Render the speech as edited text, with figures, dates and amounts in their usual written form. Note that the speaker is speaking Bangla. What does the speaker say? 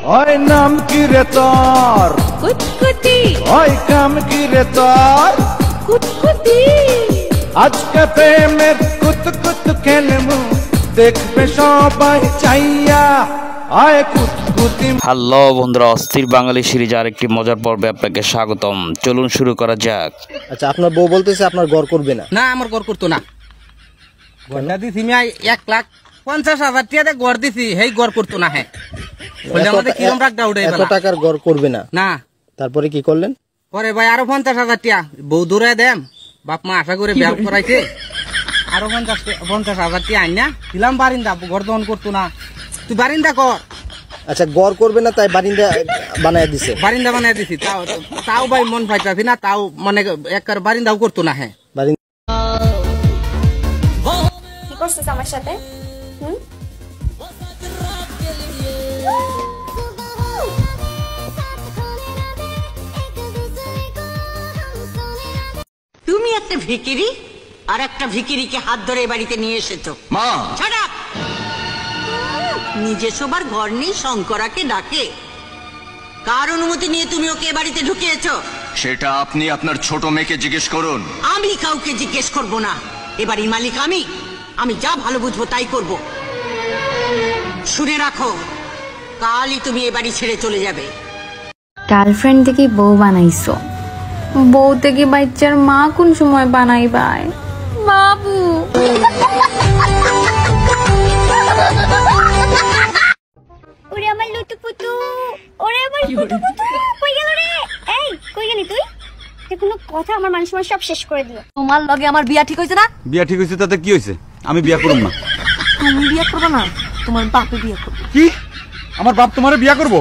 ওই নাম কি রে তোর? কুতকুতি। ওই কাম কি রে তোর? কুতকুতি। আজকে প্রেমের কুতকুত খেলমু, দেখবে সবাই চাইয়া। আয় কুতকুতি। হ্যালো বন্ধুরা, অস্থির বাঙালি সিরিজ আর একটি মজার পর্বে আপনাকে স্বাগতম। চলুন শুরু করা যাক। আচ্ছা, আপনার বউ বলতেছে আপনার ঘর করবে না। না, আমার ঘর করতো না। ঘরটা দিছি আমি 1,50,000 টাকা ঘর দিছি, হেই ঘর করতো না। হ্যাঁ, বললে আমাদের কিরম রাগটা উঠে এত টাকার ঘর করবে না। না, তারপরে কি করলেন? পরে ভাই আরো 50,000 টাকা বউ দূরে দেন, বাপ মা আশা করে বিয়া করাইছে, আরো 50,000 টাকা আইনা দিলাম বারিন্দা। ঘর দহন করতো না, তুই বারিন্দা কর। আচ্ছা, ঘর করবে না তাই বারিন্দা বানায় দিছে। বারিন্দা বানাই দিছি, তাও ভাই মন পাইতাছি না, তাও মানে একবার বারিন্দাও করতো না। হ্যাঁ, কি করছিস আমার সাথে? তুমি একটা ভিকিরি আর একটা ভিকিরিকে হাত ধরে এ বাড়িতে নিয়ে এসেছো। মা, Shut up! নিজে সবার ঘর নেই, শঙ্করাকে ডাকে। কার অনুমতি নিয়ে তুমি ওকে এ বাড়িতে ঢুকিয়েছো? সেটা আপনি আপনার ছোট মেয়েকে জিজ্ঞেস করুন। আমি কাউকে জিজ্ঞেস করব না। এ বাড়ির মালিক আমি যা ভালো বুঝবো তাই করব। শুনে রাখো, কালই তুমি এ বাড়ি ছেড়ে চলে যাবে। গার্লফ্রেন্ড থেকে বউ বানাইছো, বউ থেকে বাচ্চার মা কোন সময় বানাইবাই বাবু? ওরে আমার লুতুপুতু, ওরে আমার লুতুপুতু, কই গেল রে? এই কই গেলি তুই? তুই কোনো কথা আমার মান সম্মান সব শেষ করে দিল। তোমার লগে আমার বিয়া ঠিক হইছে না? বিয়া ঠিক হইছে তাতে কি হইছে? আমি বিয়া করব না। তুমি বিয়া করবে না, তোমার বাপে বিয়া করবে। কি? আমার বাপ তোমারে বিয়া করব?